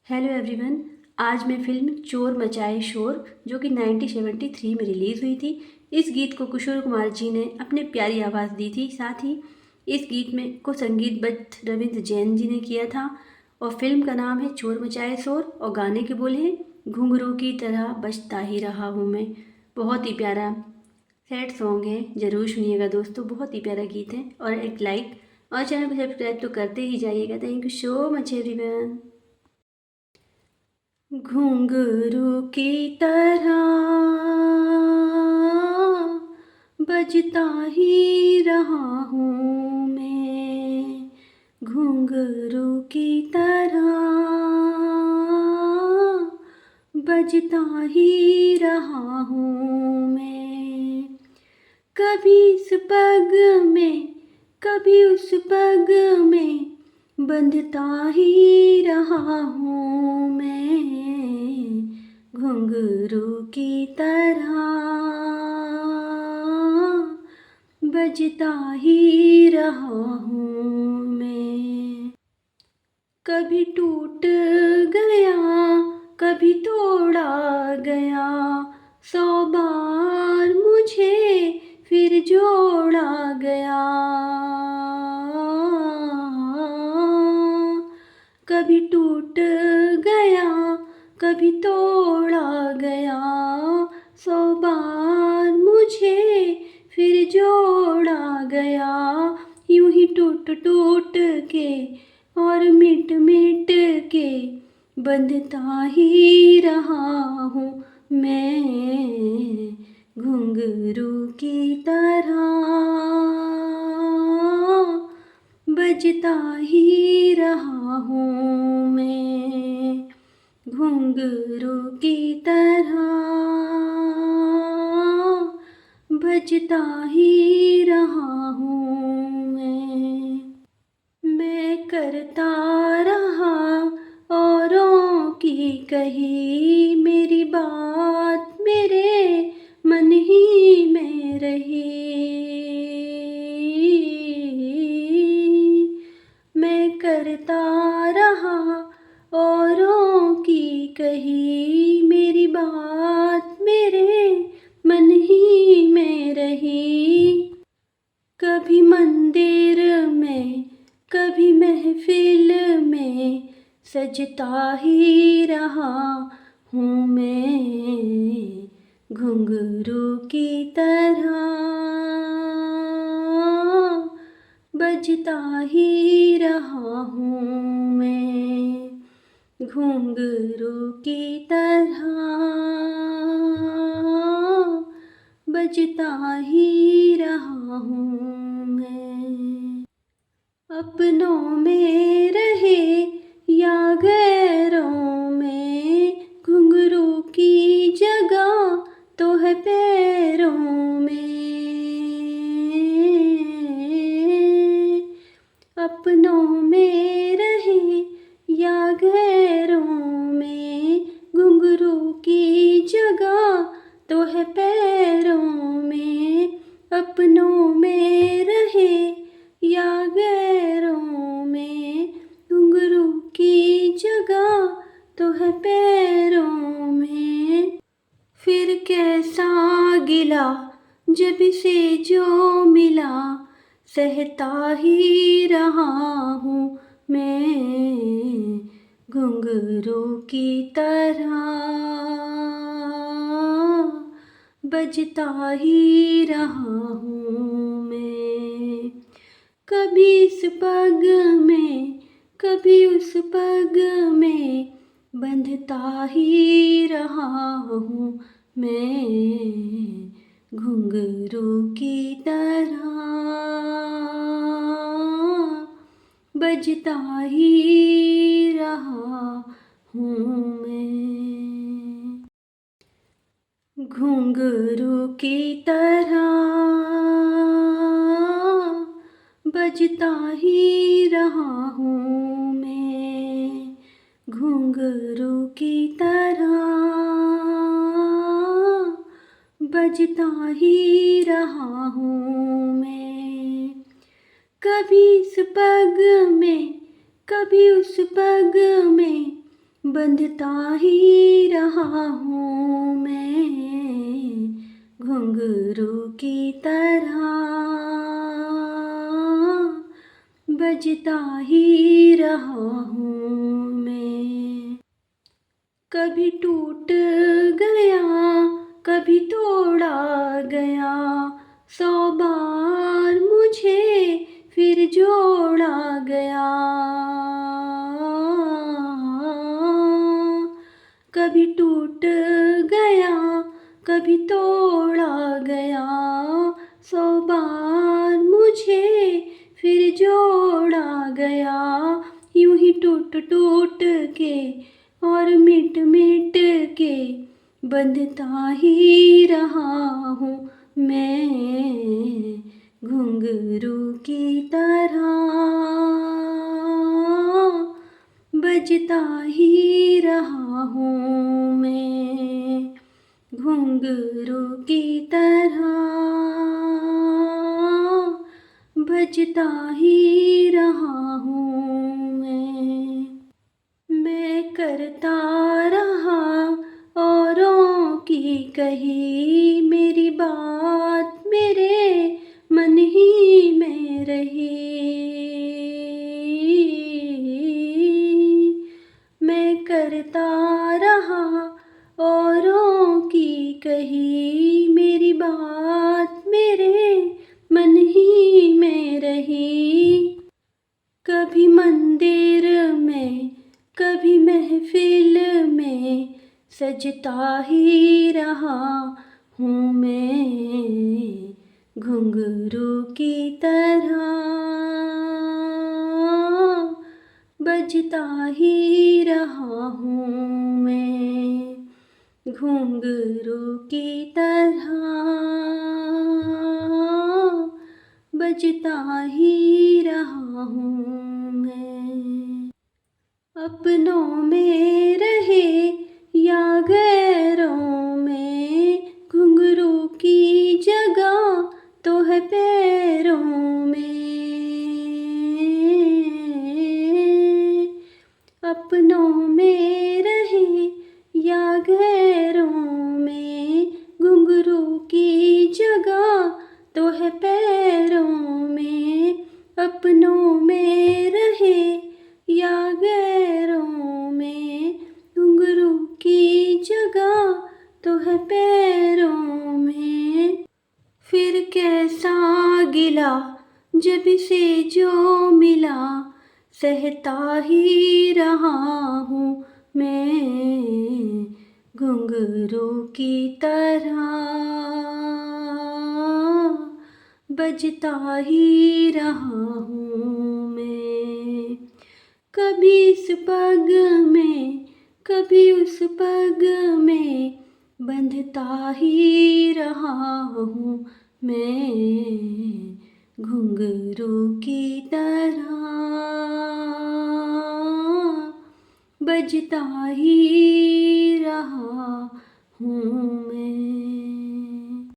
Hello everyone. आज मैं film चोर मचाए शोर जो कि 1973 में रिलीज़ हुई थी, इस गीत को किशोर कुमार जी ने अपने प्यारी आवाज़ दी थी। साथ ही इस गीत में को संगीतबद्ध रविंद्र जैन जी ने किया था और फिल्म का नाम है चोर मचाए शोर और गाने के बोले हैं घुंघरू की तरह बजता ही रहा हूँ मैं। बहुत ही प्यारा सैड सॉन्ग है, ज़रूर सुनिएगा दोस्तों। बहुत ही प्यारा गीत है और एक लाइक और चैनल को सब्सक्राइब तो करते ही जाइएगा। Thank you so much everyone. घुंघरू की तरह बजता ही रहा हूँ मैं। घुंघरू की तरह बजता ही रहा हूँ मैं। कभी इस पग में कभी उस पग में बंधता ही रहा हूँ मैं। घुंघरू की तरह बजता ही रहा हूँ मैं। कभी टूट गया कभी तोड़ा गया, 100 बार मुझे फिर जोड़ा गया। कभी टूट गया कभी तोड़ा गया, 100 बार मुझे फिर जोड़ा गया। यूं ही टूट टूट के और मिट मिट के बंधता ही रहा हूँ मैं। घुंघरू की तरह बजता ही रहा हूँ मैं। घुंघरू की तरह बजता ही रहा हूँ मैं करता रहा औरों की कही, मेरी बात मेरे मन ही में रही। मैं करता रहा औरों की कही, मेरी बात मेरे मन ही में रही। कभी मंदिर में कभी महफिल में सजता ही रहा हूँ मैं। घुंघरू की तरह बजता ही रहा हूँ मैं। घुंघरू की तरह बजता ही रहा हूँ मैं। अपनों में रहे या गैरों में, घुंघरू की जगह तो है पैरों में। अपनों में रहे या गैरों में, घुंघरू की जगह तो है पैरों में। अपनों में रहे या गैरों में, घुंघरू की जगह तो है पैरों में। फिर कैसा गिला जब से जो मिला, सहता ही रहा हूँ मैं। घुंघरू की तरह बजता ही रहा हूँ मैं। कभी इस पग में कभी उस पग में बंधता ही रहा हूँ मैं। घुंघरू की तरह बजता ही रहा हूँ मैं। घुंघरू की तरह बजता ही रहा हूँ मैं। घुंघरू की तरह बजता ही रहा हूँ मैं। कभी इस पग में कभी उस पग में बंधता ही रहा हूँ मैं घुंघरू की तरह, बजता ही रहा हूँ मैं। कभी टूट गया कभी तोड़ा गया, 100 बार मुझे फिर जोड़ा गया। कभी टूट गया कभी तोड़ा गया, 100 बार मुझे फिर जोड़ा गया। यूं ही टूट टूट के और मिट मिट के बंधता ही रहा हूँ मैं घुंघरू की तरह, बजता ही रहा हूँ मैं घुंघरू की तरह, बजता ही रहा हूँ मैं करता रहा औरों की कही, मेरी बात मेरे मन ही में रही। मैं करता रहा औरों की कही, मेरी बात मेरे मन ही में रही। कभी मंदिर में कभी महफिल में सजता ही रहा हूँ मैं घुंघरू की तरह, बजता ही रहा हूँ मैं घुंघरू की तरह, बजता ही रहा हूँ मैं। अपनों में रहे या गैरों में, घुंघरू की जगह तो है पैरों में। अपनों में रहे या गैरों में, घुंघरू की जगह तो है पैरों में। अपनों में रहे या गैरों में, घुंघरू की जगह तो है पैरों में। फिर कैसा गिला जब से जो मिला, सहता ही रहा हूँ मैं घुंघरू की तरह, बजता ही रहा हूँ मैं। कभी इस पग में कभी उस पग में, बंधता ही रहा हूँ मैं घुंघरू की तरह, बजता ही रहा हूँ मैं।